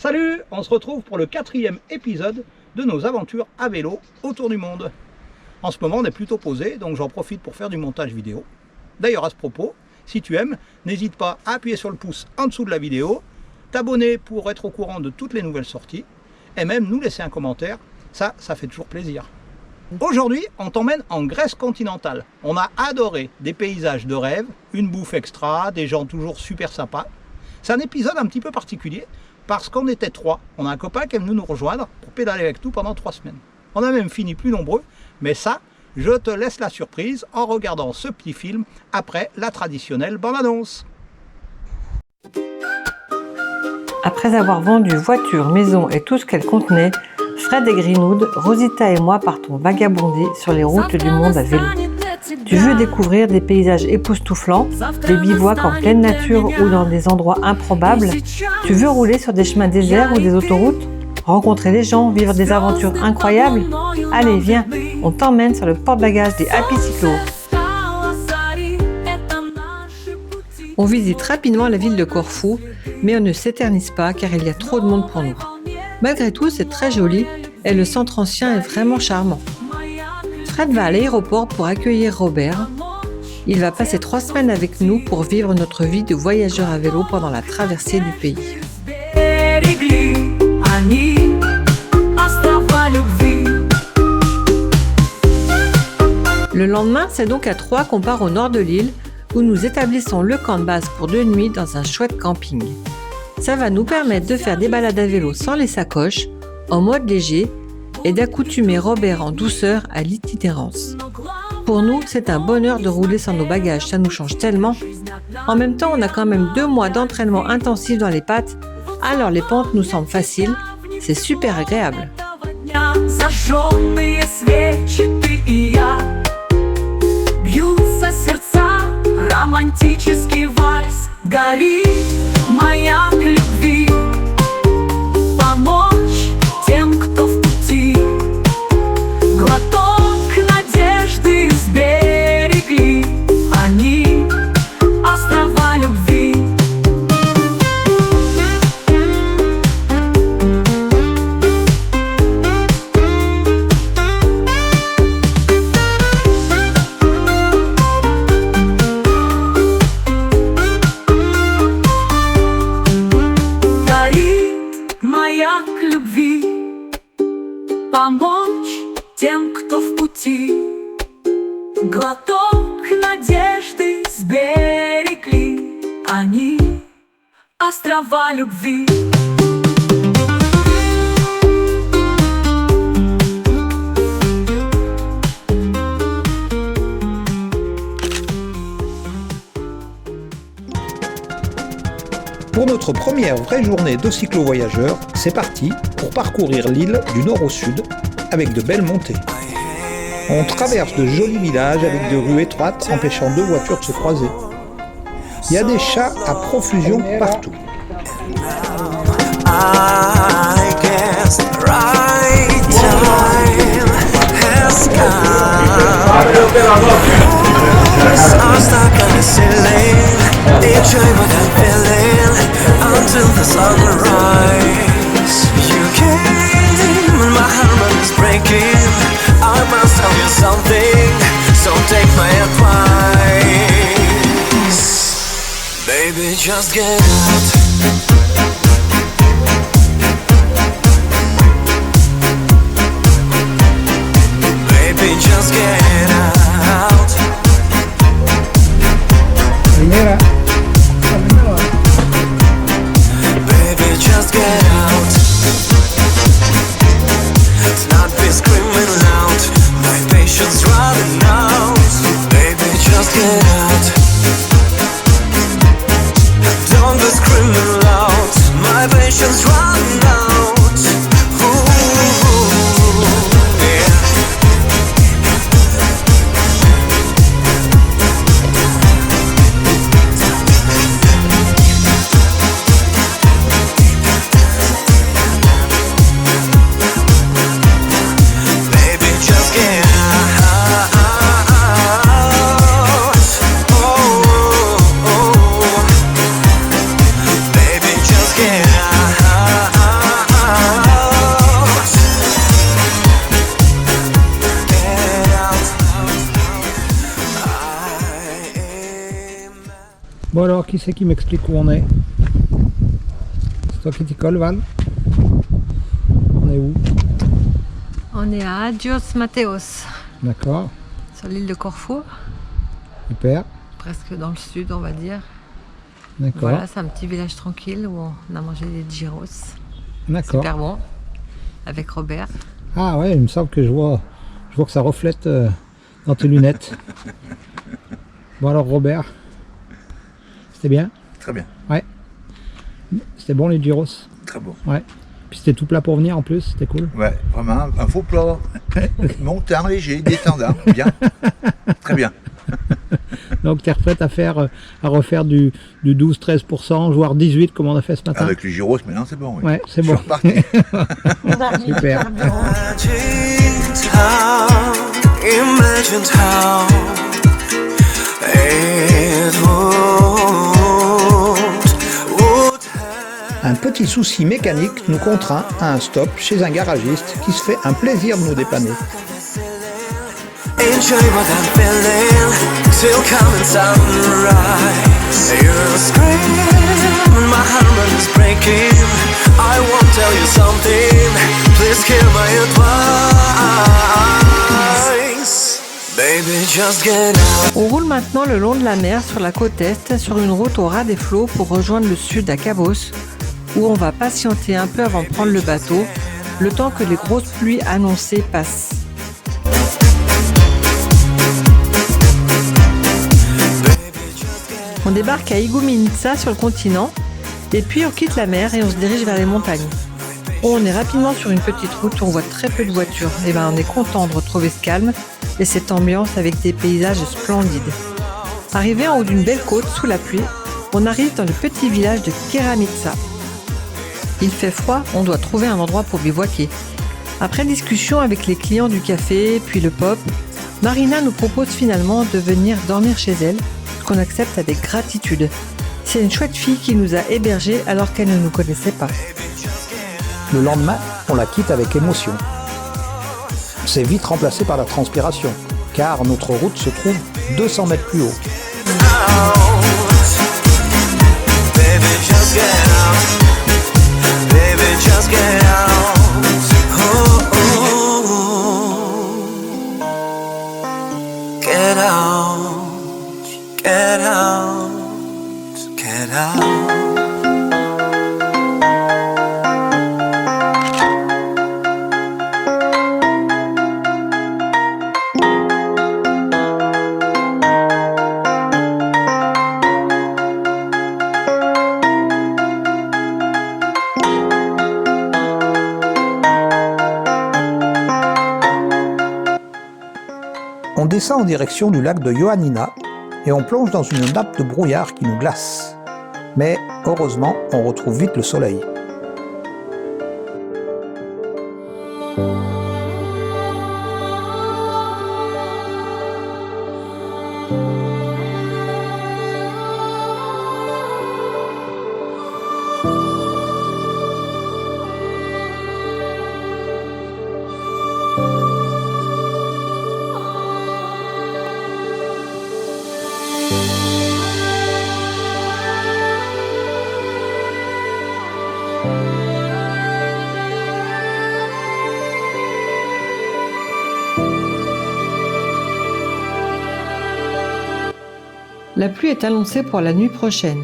Salut, on se retrouve pour le 4e épisode de nos aventures à vélo autour du monde. En ce moment on est plutôt posé, donc j'en profite pour faire du montage vidéo. D'ailleurs à ce propos, si tu aimes, n'hésite pas à appuyer sur le pouce en dessous de la vidéo, t'abonner pour être au courant de toutes les nouvelles sorties, et même nous laisser un commentaire, ça fait toujours plaisir. Aujourd'hui, on t'emmène en Grèce continentale. On a adoré des paysages de rêve, une bouffe extra, des gens toujours super sympas. C'est un épisode un petit peu particulier parce qu'on était 3. On a un copain qui est venu nous rejoindre pour pédaler avec nous pendant 3 semaines. On a même fini plus nombreux, mais ça, je te laisse la surprise en regardant ce petit film après la traditionnelle bande-annonce. Après avoir vendu voiture, maison et tout ce qu'elle contenait, Fred et Greenwood, Rosita et moi partons vagabonder sur les routes du monde à vélo. Tu veux découvrir des paysages époustouflants, des bivouacs en pleine nature ou dans des endroits improbables? Tu veux rouler sur des chemins déserts ou des autoroutes? Rencontrer des gens, vivre des aventures incroyables? Allez, viens, on t'emmène sur le porte-bagages des Happy Cyclo. On visite rapidement la ville de Corfou, mais on ne s'éternise pas car il y a trop de monde pour nous. Malgré tout, c'est très joli et le centre ancien est vraiment charmant. Fred va à l'aéroport pour accueillir Robert. Il va passer 3 semaines avec nous pour vivre notre vie de voyageur à vélo pendant la traversée du pays. Le lendemain, c'est donc à 3 qu'on part au nord de l'île où nous établissons le camp de base pour 2 nuits dans un chouette camping. Ça va nous permettre de faire des balades à vélo sans les sacoches, en mode léger, et d'accoutumer Robert en douceur à l'itinérance. Pour nous, c'est un bonheur de rouler sans nos bagages, ça nous change tellement. En même temps, on a quand même 2 mois d'entraînement intensif dans les pattes, alors les pentes nous semblent faciles, c'est super agréable. Романтический вальс горит, маяк любви. Помочь тем, кто в пути. Глоток надежды сберегли они, острова любви. Помочь тем, кто в пути. Глоток надежды сберегли они, острова любви. Pour notre première vraie journée de cyclo-voyageurs, c'est parti pour parcourir l'île du nord au sud avec de belles montées. On traverse de jolis villages avec de rues étroites empêchant 2 voitures de se croiser. Il y a des chats à profusion partout. Until the sunrise, you came and my heart is breaking. I must tell you something, so take my advice. Baby, just get out. Baby, just get out. Primera. Just get out. Let's not be screaming loud. My patience running out. Baby, just get out. Don't be screaming loud. My patience running out. Ooh, yeah. alors, qui c'est qui m'explique où on est? C'est toi qui t'y colle, Val? On est où? On est à Agios Mateos, D'accord, sur l'île de Corfou, super, presque dans le sud, on va dire. d'accord, Voilà, c'est un petit village tranquille où on a mangé des gyros. d'accord. Super bon, avec Robert. Ah ouais, il me semble que je vois que ça reflète dans tes lunettes. Bon alors Robert, c'était bien? Très bien, Ouais. C'était bon les gyros? très bon. Ouais. Puis c'était tout plat pour venir en plus, c'était cool. Ouais, vraiment, un faux plat. Montant, léger, détendant, bien. Très bien. Donc tu es prête à refaire du 12-13%, voire 18% comme on a fait ce matin? Avec les gyros, maintenant c'est bon. Oui. Ouais, c'est Je bon. suis reparti. Super. Imagined how it would Un petit souci mécanique nous contraint à un stop chez un garagiste qui se fait un plaisir de nous dépanner. enjoy what I'm feeling till coming sunrise. You scream, my heart is breaking. I won't tell you something. Please hear my advice. Baby, just get out. On roule maintenant le long de la mer sur la côte est, sur une route au ras des flots pour rejoindre le sud à Cabos, où on va patienter un peu avant de prendre le bateau, le temps que les grosses pluies annoncées passent. On débarque à Igoumenitsa sur le continent, et puis on quitte la mer et on se dirige vers les montagnes. On est rapidement sur une petite route où on voit très peu de voitures. Et ben on est content de retrouver ce calme et cette ambiance avec des paysages splendides. Arrivé en haut d'une belle côte sous la pluie, on arrive dans le petit village de Keramitsa. Il fait froid, on doit trouver un endroit pour bivouaquer. Après discussion avec les clients du café, puis le pop, Marina nous propose finalement de venir dormir chez elle, ce qu'on accepte avec gratitude. C'est une chouette fille qui nous a hébergés alors qu'elle ne nous connaissait pas. Le lendemain, on la quitte avec émotion. C'est vite remplacé par la transpiration, car notre route se trouve 200 mètres plus haut. Baby, just get out. Baby, just get out. Oh, get out. Get out. Get out. On descend en direction du lac de Ioannina et on plonge dans une nappe de brouillard qui nous glace. Mais heureusement, on retrouve vite le soleil. La pluie est annoncée pour la nuit prochaine.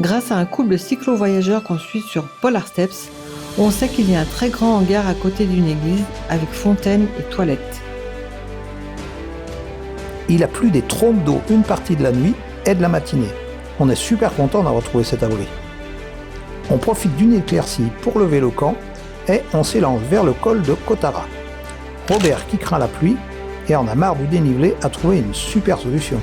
Grâce à un couple de cyclo-voyageurs qu'on suit sur Polar Steps, on sait qu'il y a un très grand hangar à côté d'une église avec fontaine et toilettes. Il a plu des trompes d'eau une partie de la nuit et de la matinée. On est super content d'avoir trouvé cet abri. On profite d'une éclaircie pour lever le camp et on s'élance vers le col de Kotara. Robert, qui craint la pluie et en a marre du dénivelé, a trouvé une super solution.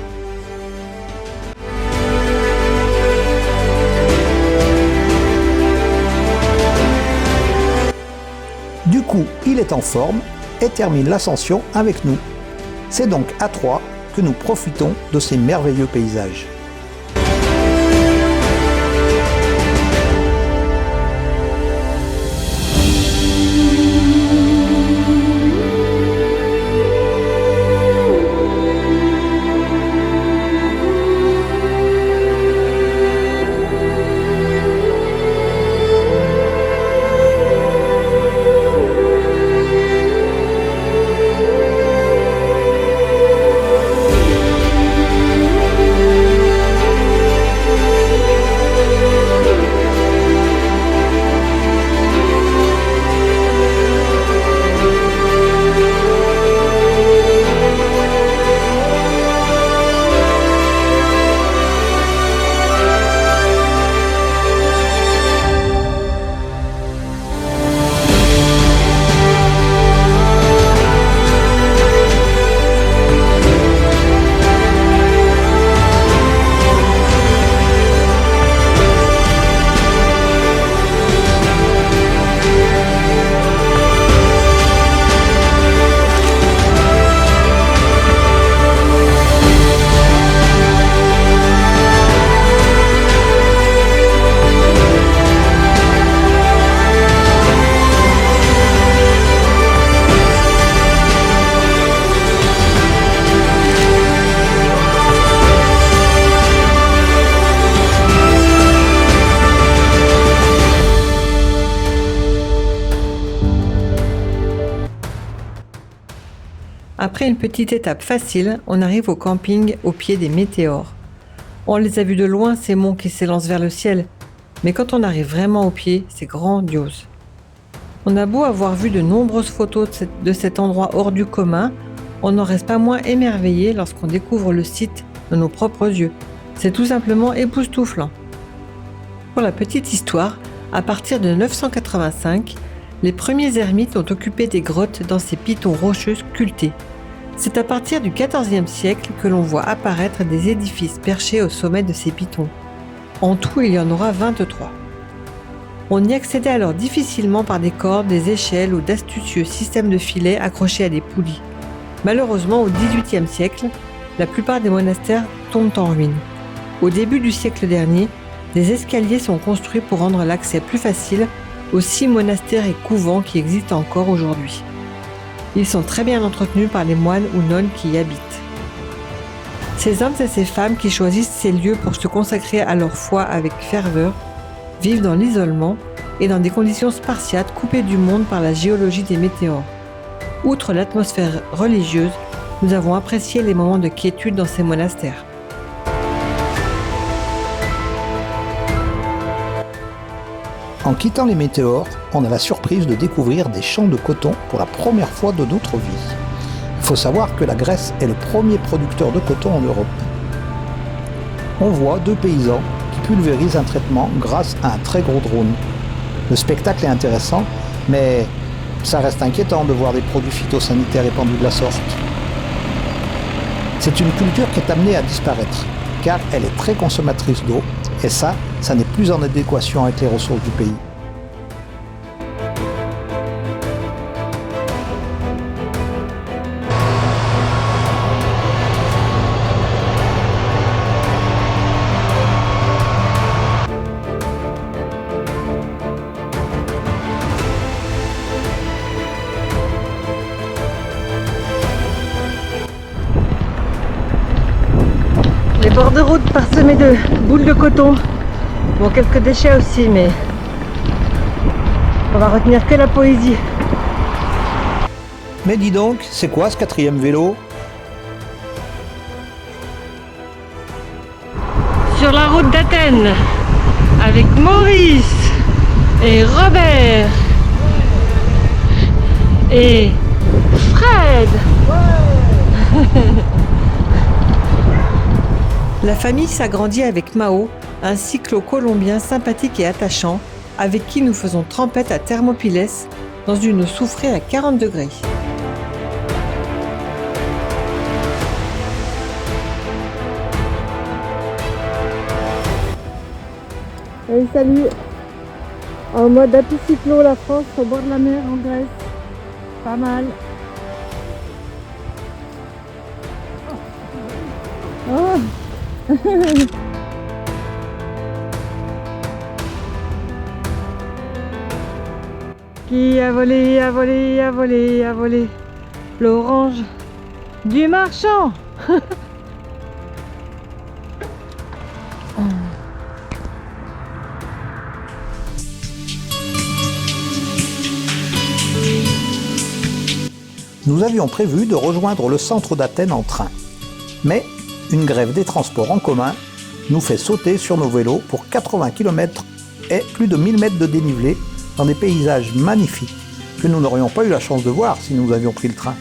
Du coup, il est en forme et termine l'ascension avec nous. C'est donc à 3 que nous profitons de ces merveilleux paysages. Après une petite étape facile, on arrive au camping au pied des météores. On les a vus de loin, ces monts qui s'élancent vers le ciel, mais quand on arrive vraiment au pied, c'est grandiose. On a beau avoir vu de nombreuses photos de cet endroit hors du commun, on n'en reste pas moins émerveillé lorsqu'on découvre le site de nos propres yeux. C'est tout simplement époustouflant. Pour la petite histoire, à partir de 985, les premiers ermites ont occupé des grottes dans ces pitons rocheux sculptés. C'est à partir du XIVe siècle que l'on voit apparaître des édifices perchés au sommet de ces pitons. En tout, il y en aura 23. On y accédait alors difficilement par des cordes, des échelles ou d'astucieux systèmes de filets accrochés à des poulies. Malheureusement, au XVIIIe siècle, la plupart des monastères tombent en ruine. Au début du siècle dernier, des escaliers sont construits pour rendre l'accès plus facile aux 6 monastères et couvents qui existent encore aujourd'hui. Ils sont très bien entretenus par les moines ou nonnes qui y habitent. Ces hommes et ces femmes qui choisissent ces lieux pour se consacrer à leur foi avec ferveur vivent dans l'isolement et dans des conditions spartiates coupées du monde par la géologie des météores. Outre l'atmosphère religieuse, nous avons apprécié les moments de quiétude dans ces monastères. En quittant les météores, on a la surprise de découvrir des champs de coton pour la première fois de notre vie. Il faut savoir que la Grèce est le premier producteur de coton en Europe. On voit 2 paysans qui pulvérisent un traitement grâce à un très gros drone. Le spectacle est intéressant, mais ça reste inquiétant de voir des produits phytosanitaires répandus de la sorte. C'est une culture qui est amenée à disparaître, car elle est très consommatrice d'eau, et ça n'est plus en adéquation avec les ressources du pays. Les bords de route parsemés de boules de coton. Bon, quelques déchets aussi, mais on va retenir que la poésie. Mais dis donc, c'est quoi ce 4e vélo? Sur la route d'Athènes, avec Maurice et Robert et Fred. La famille s'agrandit avec Mao, un cyclo-colombien sympathique et attachant, avec qui nous faisons trempette à Thermopyles, dans une eau soufrée à 40 degrés. Allez, salut! En mode apicyclo, la France, au bord de la mer, en Grèce. Pas mal. Oh. Qui a volé, a volé, a volé, a volé l'orange du marchand. Nous avions prévu de rejoindre le centre d'Athènes en train. Mais une grève des transports en commun nous fait sauter sur nos vélos pour 80 km et plus de 1000 mètres de dénivelé dans des paysages magnifiques que nous n'aurions pas eu la chance de voir si nous avions pris le train.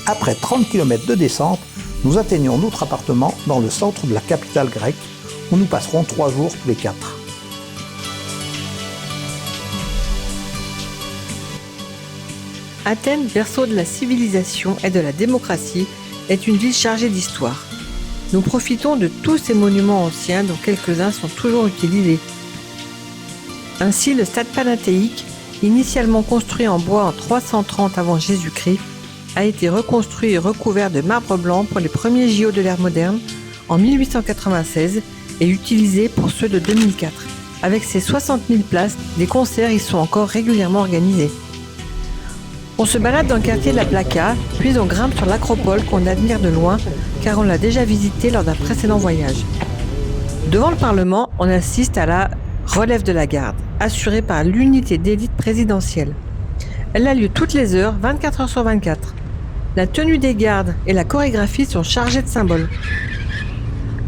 Après 30 km de descente, nous atteignons notre appartement dans le centre de la capitale grecque, où nous passerons 3 jours tous les 4. Athènes, berceau de la civilisation et de la démocratie, est une ville chargée d'histoire. Nous profitons de tous ces monuments anciens dont quelques-uns sont toujours utilisés. Ainsi, le stade panathéique, initialement construit en bois en 330 avant Jésus-Christ, a été reconstruit et recouvert de marbre blanc pour les premiers JO de l'ère moderne en 1896 et utilisé pour ceux de 2004. Avec ses 60 000 places, des concerts y sont encore régulièrement organisés. On se balade dans le quartier de la Plaka, puis on grimpe sur l'acropole qu'on admire de loin car on l'a déjà visité lors d'un précédent voyage. Devant le Parlement, on assiste à la relève de la garde, assurée par l'unité d'élite présidentielle. Elle a lieu toutes les heures, 24 heures sur 24. La tenue des gardes et la chorégraphie sont chargées de symboles.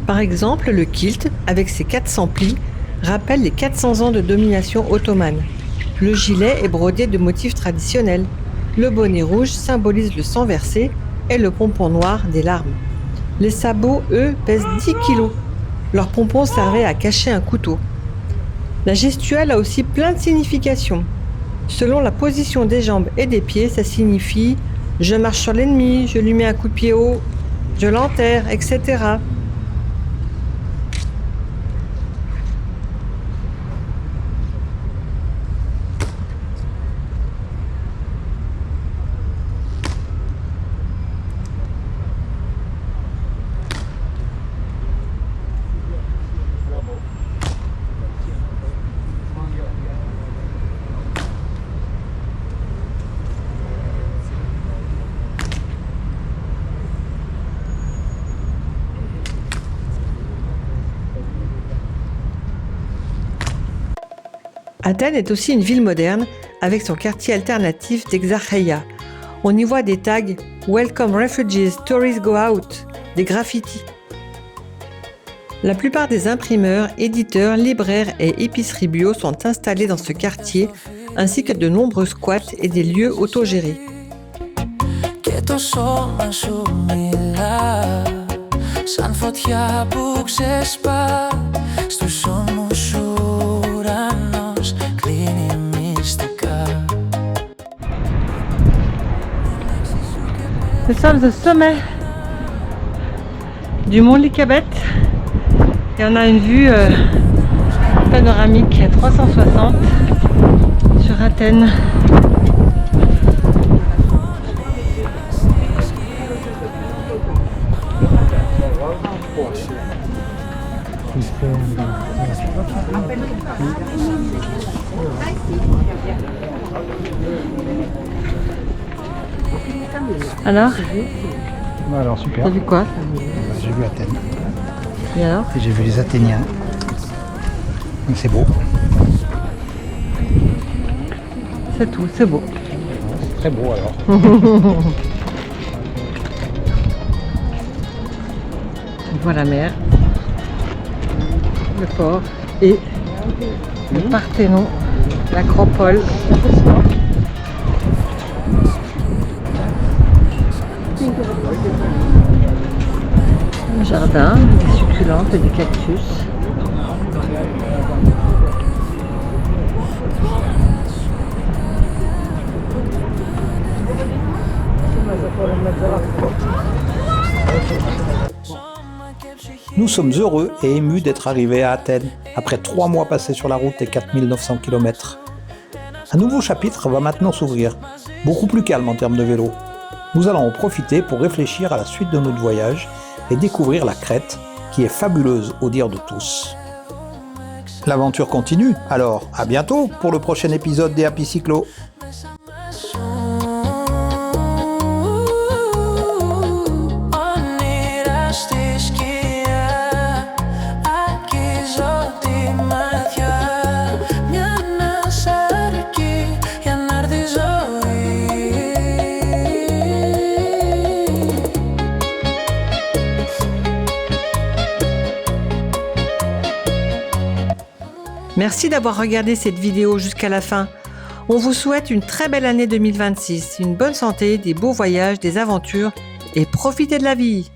Par exemple, le kilt, avec ses 400 plis, rappelle les 400 ans de domination ottomane. Le gilet est brodé de motifs traditionnels. Le bonnet rouge symbolise le sang versé et le pompon noir des larmes. Les sabots, eux, pèsent 10 kilos. Leur pompon servait à cacher un couteau. La gestuelle a aussi plein de significations. Selon la position des jambes et des pieds, ça signifie « je marche sur l'ennemi, je lui mets un coup de pied haut, je l'enterre, etc. » Athènes est aussi une ville moderne avec son quartier alternatif d'Exarcheia. On y voit des tags « Welcome refugees, tourists go out », des graffitis. La plupart des imprimeurs, éditeurs, libraires et épiceries bio sont installés dans ce quartier, ainsi que de nombreux squats et des lieux autogérés. Nous sommes au sommet du mont Lycabette et on a une vue panoramique à 360 sur Athènes. Alors super. T'as vu quoi? J'ai vu Athènes. Et alors? Et j'ai vu les Athéniens. Donc c'est beau. C'est tout, c'est beau. C'est très beau alors. On voit la mer, le port et le Parthénon, l'acropole. Un jardin, des succulentes et des cactus. Nous sommes heureux et émus d'être arrivés à Athènes, après 3 mois passés sur la route et 4900 km. Un nouveau chapitre va maintenant s'ouvrir, beaucoup plus calme en termes de vélo. Nous allons en profiter pour réfléchir à la suite de notre voyage et découvrir la Crète, qui est fabuleuse au dire de tous. L'aventure continue, alors à bientôt pour le prochain épisode des Happy Cyclo. Merci d'avoir regardé cette vidéo jusqu'à la fin. On vous souhaite une très belle année 2026, une bonne santé, des beaux voyages, des aventures et profitez de la vie!